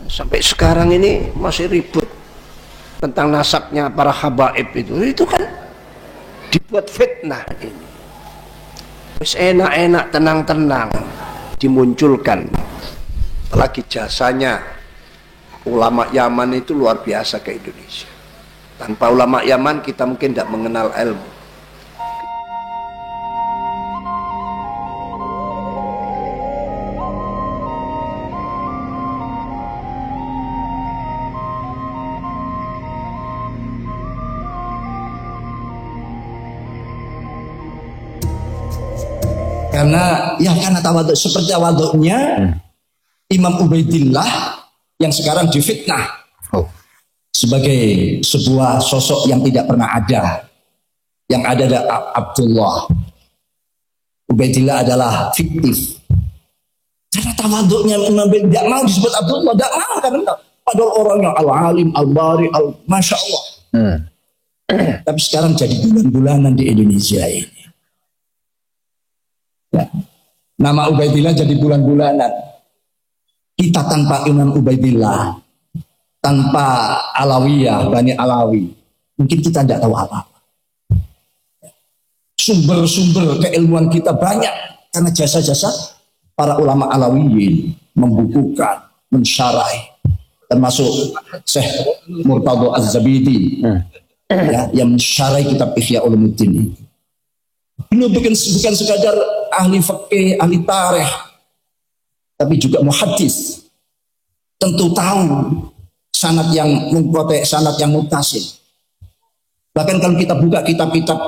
Sampai sekarang ini masih ribut tentang nasabnya para habaib itu kan dibuat fitnah ini. Wis enak-enak, tenang-tenang dimunculkan. Apalagi jasanya ulama Yaman itu luar biasa ke Indonesia. Tanpa ulama Yaman kita mungkin tidak mengenal ilmu. Karena tawaduk, seperti tawaduknya Imam Ubaidillah yang sekarang difitnah sebagai sebuah sosok yang tidak pernah ada. Yang ada Abdullah. Ubaidillah adalah fiktif. Karena tawaduknya Imam Ubaidillah tidak mau disebut Abdullah, tidak mau, karena padahal orangnya al-alim, al-bari, masya Allah. Tapi sekarang jadi bulan-bulanan di Indonesia ini. Ya. Nama Ubaidillah jadi bulan-bulanan. Kita tanpa Imam Ubaidillah, tanpa Alawiyah, Bani Alawi, mungkin kita tidak tahu apa-apa. Sumber-sumber keilmuan kita banyak karena jasa-jasa para ulama Alawiyin membukukan, mensyarahi, termasuk Syekh Murtadha Az-Zabidi ya, yang mensyarahi kitab Ihya Ulumuddin. Beliau bukan sekadar ahli fikih, ahli tarikh, tapi juga muhaddis. Tentu tahu sanad yang munqati', sanad yang muttasil. Bahkan kalau kita buka kitab-kitab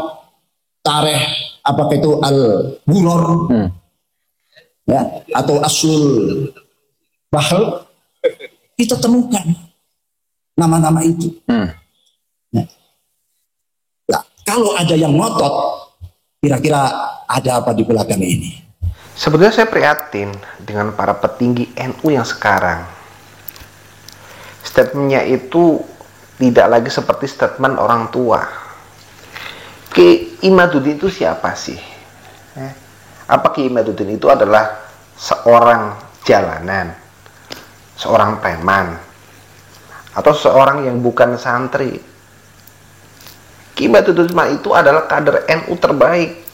tarikh, apakah itu Al-Ghuror ya, atau Aslul Bahr, kita temukan nama-nama itu. Ya. Nah, kalau ada yang ngotot, kira-kira ada apa di belakang ini? Sebenarnya saya prihatin dengan para petinggi NU yang sekarang. Statementnya itu tidak lagi seperti statement orang tua. Ki Imaduddin itu siapa sih? Apa Ki Imaduddin itu adalah seorang jalanan, seorang preman, atau seorang yang bukan santri? Ki Imaduddin itu adalah kader NU terbaik.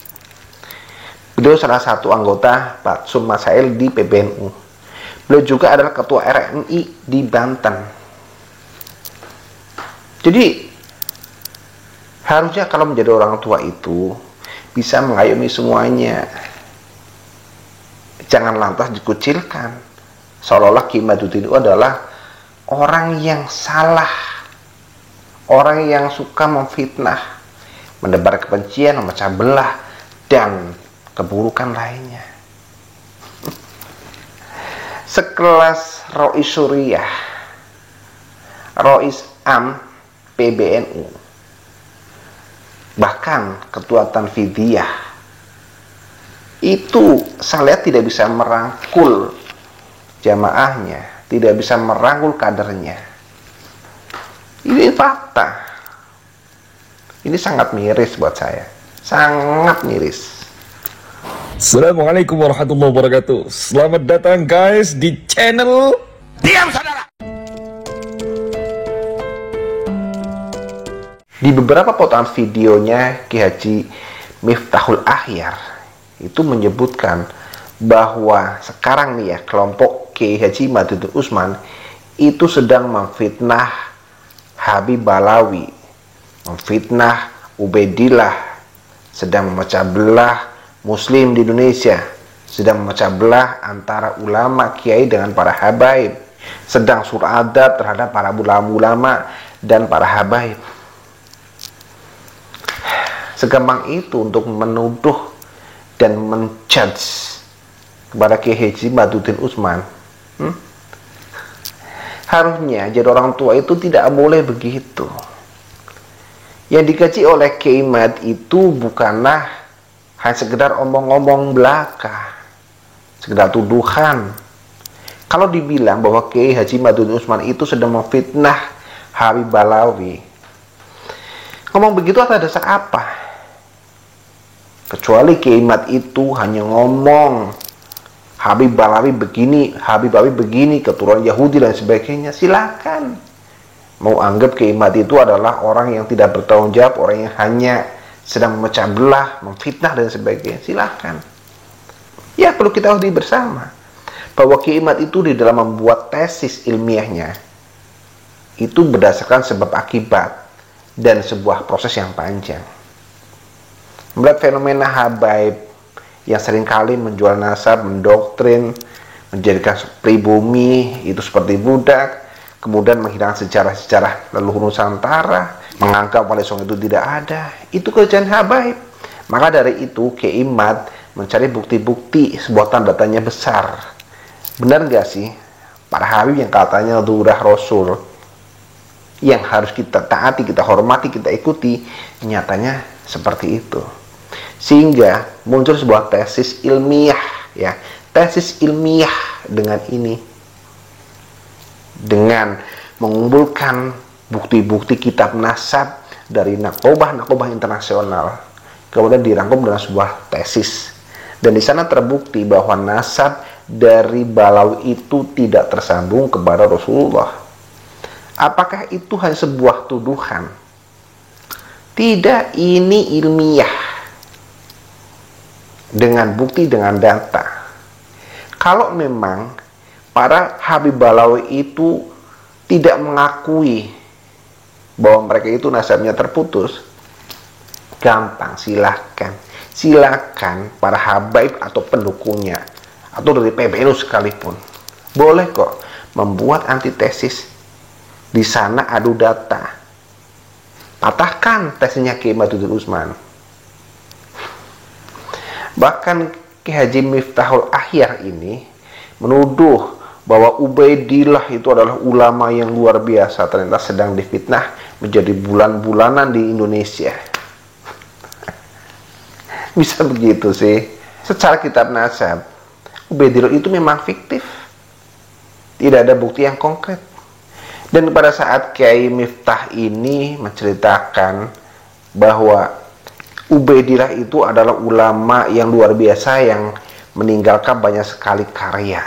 Beliau salah satu anggota Batsum Masail di PBNU. Beliau juga adalah ketua RMI di Banten. Jadi harusnya kalau menjadi orang tua itu bisa mengayomi semuanya. Jangan lantas dikucilkan. Seolah-olah Ki Imaduddin itu adalah orang yang salah, orang yang suka memfitnah, menebar kebencian, memecah belah, dan keburukan lainnya. Sekelas Rois Suriyah, Rois Am PBNU, bahkan Ketua Tanfidiyah, itu saya lihat tidak bisa merangkul jamaahnya, tidak bisa merangkul kadernya. Ini fakta. Ini sangat miris buat saya, sangat miris. Assalamualaikum warahmatullahi wabarakatuh. Selamat datang guys di channel Diam Saudara. Di beberapa potongan videonya Ki Haji Miftahul Akhyar itu menyebutkan bahwa sekarang nih ya, kelompok Ki Haji Imaduddin Utsman itu sedang memfitnah Habib Balawi, memfitnah Ubaidillah, sedang memecah belah Muslim di Indonesia, sedang memecah belah antara ulama kiai dengan para habaib, sedang suradab terhadap para ulama dan para habaib. Segampang itu untuk menuduh dan menjudge kepada Ki Haji Imaduddin Utsman. Harusnya jadi orang tua itu tidak boleh begitu. Yang dikaji oleh Kiai Imad itu bukanlah hanya sekedar omong-omong belaka, sekedar tuduhan. Kalau dibilang bahwa Kiai Haji Imaduddin Utsman itu sedang memfitnah Habib Balawi, ngomong begitu atas dasar apa? Kecuali Kiai Imad itu hanya ngomong, Habib Balawi begini, Habib Balawi begini, keturunan Yahudi dan sebagainya, silakan. Mau anggap Kiai Imad itu adalah orang yang tidak bertanggung jawab, orang yang hanya sedang memecah belah, memfitnah dan sebagainya, silakan. Ya, perlu kita ketahui bersama bahwa Kiai Imad itu di dalam membuat tesis ilmiahnya itu berdasarkan sebab akibat dan sebuah proses yang panjang. Melihat fenomena habaib yang seringkali menjual nasab, mendoktrin, menjadikan pribumi itu seperti budak, kemudian menghilangkan sejarah-sejarah leluhur Nusantara, menganggap Wali Songo itu tidak ada, itu kerjaan habaib. Maka dari itu Kiai Imad mencari bukti-bukti sebuah tanda-tanya besar. Benar nggak sih para habib yang katanya durah Rasul yang harus kita taati, kita hormati, kita ikuti, nyatanya seperti itu. Sehingga muncul sebuah tesis ilmiah, ya, tesis ilmiah dengan ini, dengan mengumpulkan bukti-bukti kitab nasab dari nakobah internasional, kemudian dirangkum dalam sebuah tesis, dan di sana terbukti bahwa nasab dari Balawi itu tidak tersambung kepada Rasulullah. Apakah itu hanya sebuah tuduhan? Tidak, ini ilmiah dengan bukti, dengan data. Kalau memang para Habib Balawi itu tidak mengakui bahwa mereka itu nasabnya terputus, gampang, silakan para habaib atau pendukungnya atau dari PBNU sekalipun boleh kok membuat antitesis. Di sana adu data, patahkan tesisnya Kiai Imaduddin Utsman. Bahkan Kiai Haji Miftahul Ahyar ini menuduh bahwa Ubaidillah itu adalah ulama yang luar biasa, ternyata sedang difitnah menjadi bulan-bulanan di Indonesia. Bisa begitu sih? Secara kitab nasab, Ubaidillah itu memang fiktif, tidak ada bukti yang konkret. Dan pada saat Kiai Miftah ini menceritakan bahwa Ubaidillah itu adalah ulama yang luar biasa yang meninggalkan banyak sekali karya,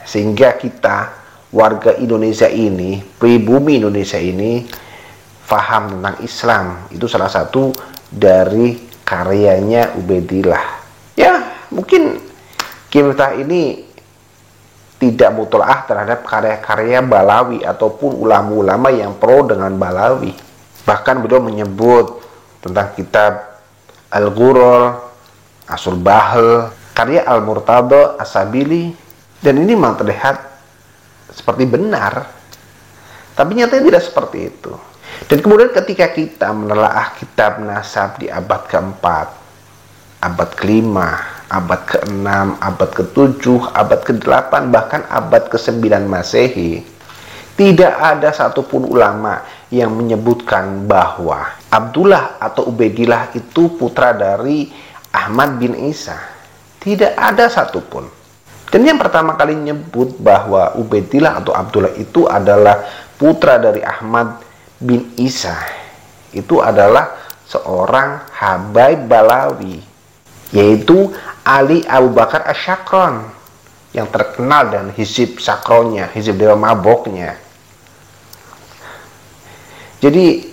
sehingga kita warga Indonesia ini, pribumi Indonesia ini faham tentang Islam. Itu salah satu dari karyanya Ubaidillah. Ya, mungkin Kiai Miftah ini tidak mutolaah terhadap karya-karya Balawi ataupun ulama-ulama yang pro dengan Balawi. Bahkan beliau menyebut tentang kitab Al-Ghuror, Asul Bahl, karya Al-Murtada As-Sabili, dan ini memang terlihat seperti benar, tapi nyatanya tidak seperti itu. Dan kemudian ketika kita menelaah kitab nasab di abad keempat, abad kelima, abad ke-6, abad ke-7, abad ke-8, bahkan abad ke-9 Masehi, tidak ada satupun ulama yang menyebutkan bahwa Abdullah atau Ubaidillah itu putra dari Ahmad bin Isa. Tidak ada satupun. Dan yang pertama kali menyebut bahwa Ubaidillah atau Abdullah itu adalah putra dari Ahmad bin Isa, itu adalah seorang habaib Balawi, yaitu Ali Abu Bakar Asyakron, yang terkenal dan hizib sakronnya, hizib dewa maboknya. Jadi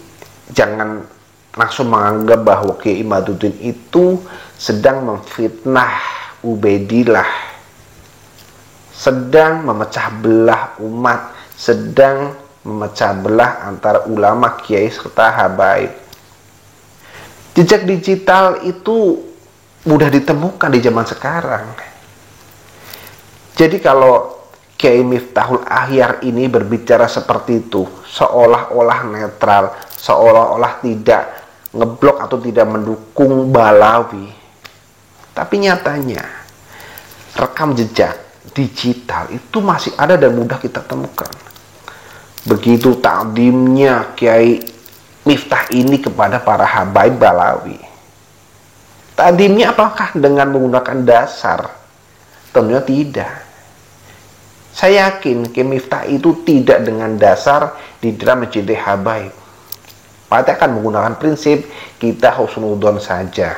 jangan langsung menganggap bahwa Kiai Imaduddin itu sedang memfitnah Ubaidillah, sedang memecah belah umat, sedang memecah belah antara ulama, kiai serta habaib. Jejak digital itu mudah ditemukan di zaman sekarang. Jadi kalau Kiai Miftahul Ahyar ini berbicara seperti itu, seolah-olah netral, seolah-olah tidak ngeblok atau tidak mendukung Balawi, tapi nyatanya rekam jejak digital itu masih ada dan mudah kita temukan. Begitu ta'dimnya Kiai Miftah ini kepada para habaib Balawi. Ta'dimnya apakah dengan menggunakan dasar? Tentunya tidak. Saya yakin Kiai Miftah itu tidak dengan dasar di dalam mencintai habaib. Pasti akan menggunakan prinsip kita husnudon saja.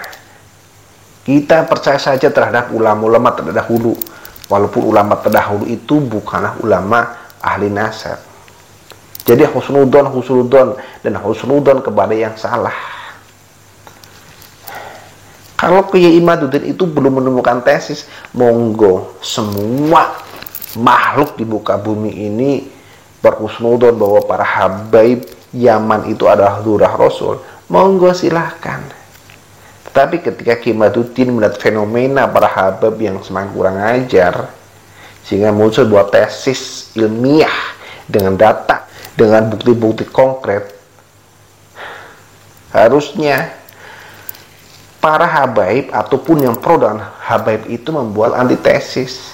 Kita percaya saja terhadap ulama-ulama terdahulu, Walaupun ulama terdahulu itu bukanlah ulama ahli nasab. Jadi husnudon dan husnudon kepada yang salah. Kalau Kiai Imaduddin itu belum menemukan tesis, monggo semua makhluk di muka bumi ini berhusnudon bahwa para habaib Yaman itu adalah zuriyah Rasul. Monggo silahkan. Tapi ketika Kiai Imaduddin melihat fenomena para habaib yang semakin kurang ajar, sehingga muncul sebuah tesis ilmiah dengan data, dengan bukti-bukti konkret, harusnya para habaib ataupun yang pro dan habaib itu membuat antitesis.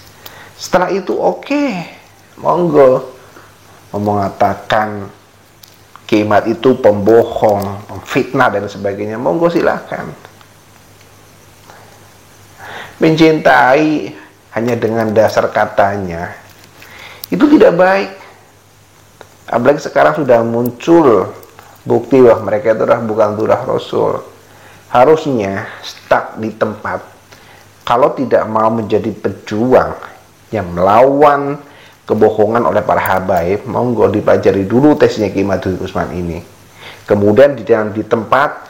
Setelah itu oke, monggo mengatakan Kimat itu pembohong, fitnah dan sebagainya, monggo silakan. Mencintai hanya dengan dasar katanya itu tidak baik. Apalagi sekarang sudah muncul bukti bahwa mereka itu adalah bukan zuriyah Rasul. Harusnya stuck di tempat. Kalau tidak mau menjadi pejuang yang melawan kebohongan oleh para habaib, monggo dipelajari dulu tesnya Kiai Imaduddin Utsman ini. Kemudian di tempat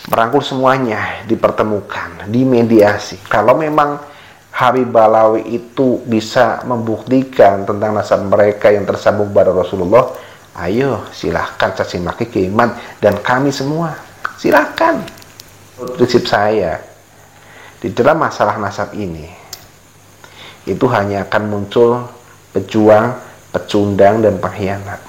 merangkul semuanya, dipertemukan, dimediasi. Kalau memang Habib Balawi itu bisa membuktikan tentang nasab mereka yang tersambung pada Rasulullah, ayo silahkan caci maki Kiai Imad dan kami semua, silahkan. Prinsip saya di dalam masalah nasab ini itu hanya akan muncul pejuang, pecundang dan pengkhianat.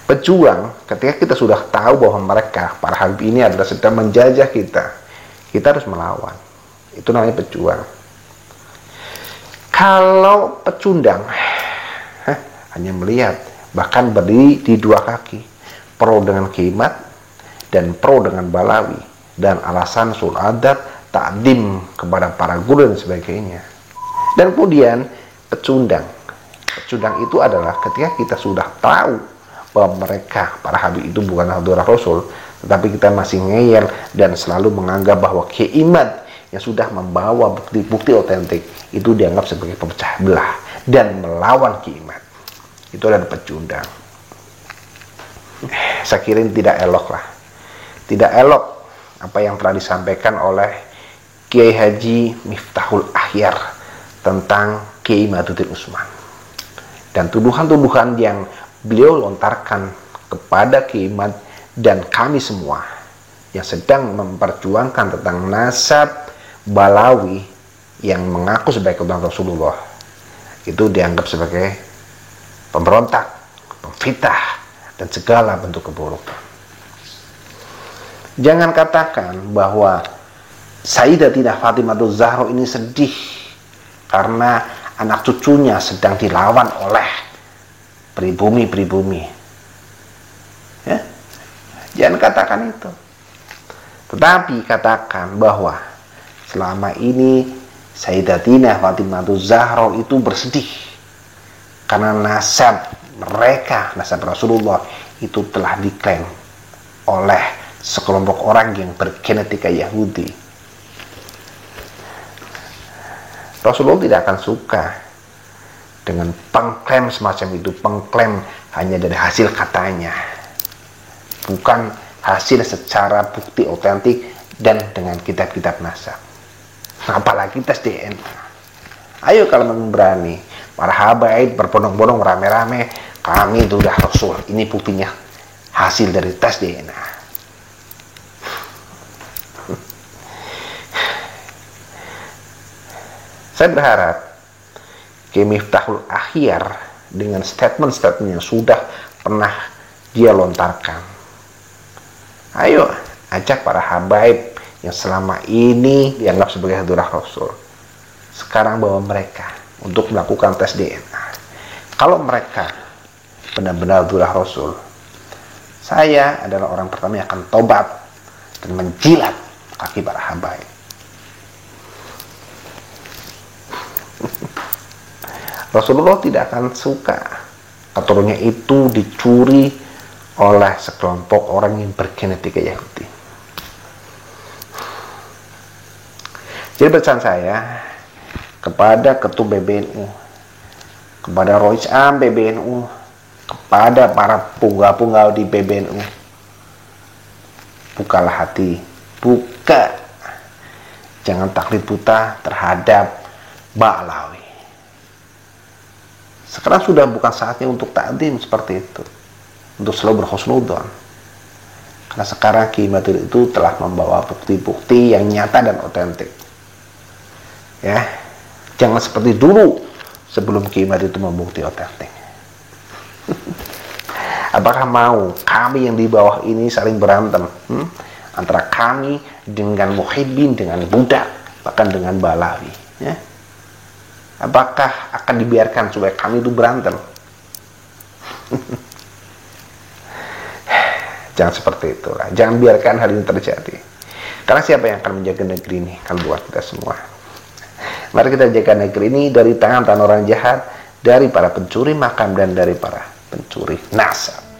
Pejuang, ketika kita sudah tahu bahwa mereka, para habib ini adalah sedang menjajah kita harus melawan. Itu namanya pejuang. Kalau pecundang, hanya melihat, bahkan berdiri di dua kaki, pro dengan Kimat dan pro dengan Balawi, dan alasan sul adab, takdim kepada para guru dan sebagainya. Dan kemudian pecundang itu adalah ketika kita sudah tahu bahwa mereka, para habib itu bukanlah zuriyah Rasul, tetapi kita masih ngeyel dan selalu menganggap bahwa Kiai Imad yang sudah membawa bukti-bukti otentik itu dianggap sebagai pemecah belah dan melawan Kiai Imad. Itu adalah pecundang. Saya kira tidak elok lah. Tidak elok apa yang telah disampaikan oleh Kiai Haji Miftahul Ahyar tentang Kiai Imaduddin Utsman. Dan tuduhan-tuduhan yang beliau lontarkan kepada Kiai Imad dan kami semua yang sedang memperjuangkan tentang nasab Balawi yang mengaku sebagai keturunan Rasulullah, itu dianggap sebagai pemberontak, pemfitnah, dan segala bentuk keburukan. Jangan katakan bahwa Sayyidatina Fatimah Zahra ini sedih karena anak cucunya sedang dilawan oleh pribumi. Ya? Jangan katakan itu. Tetapi katakan bahwa selama ini Sayyidatina Fatimah Zahra itu bersedih karena nasab mereka, nasab Rasulullah itu telah diklaim oleh sekelompok orang yang bergenetika Yahudi. Rasulullah tidak akan suka dengan pengklaim semacam itu, pengklaim hanya dari hasil katanya, bukan hasil secara bukti otentik dan dengan kitab-kitab nasab. Apalagi tes DNA. Ayo kalau memang berani, para habaib berbondong-bondong rame-rame, kami itu udah Rasul, ini buktinya hasil dari tes DNA. Saya berharap Kiai Miftahul Ahyar dengan statement-statement yang sudah pernah dia lontarkan, ayo ajak para habaib yang selama ini dianggap sebagai zuriyah Rasul, sekarang bawa mereka untuk melakukan tes DNA. Kalau mereka benar-benar zuriyah Rasul, saya adalah orang pertama yang akan tobat dan menjilat kaki para habaib. Rasulullah tidak akan suka keturunannya itu dicuri oleh sekelompok orang yang bergenetika Yahudi. Jadi pesan saya kepada Ketum PBNU, kepada Rois Am PBNU, kepada para punggawa-punggawa di PBNU, bukalah hati, buka, jangan taklid buta terhadap Ba'alawi. Sekarang sudah bukan saatnya untuk takdim seperti itu, untuk selalu berhusnudzon, karena sekarang Kiai Matur itu telah membawa bukti-bukti yang nyata dan otentik. Ya, jangan seperti dulu sebelum Kiai Matur itu membukti otentik. Apakah mau kami yang di bawah ini saling berantem antara kami dengan Muhyiddin, dengan budak, bahkan dengan Ba'alawi? Ya? Apakah akan dibiarkan supaya kami itu berantem? Jangan seperti itulah. Jangan biarkan hal ini terjadi. Karena siapa yang akan menjaga negeri ini? Kan buat kita semua. Mari kita jaga negeri ini dari tangan-tangan orang jahat, dari para pencuri makam dan dari para pencuri nasab.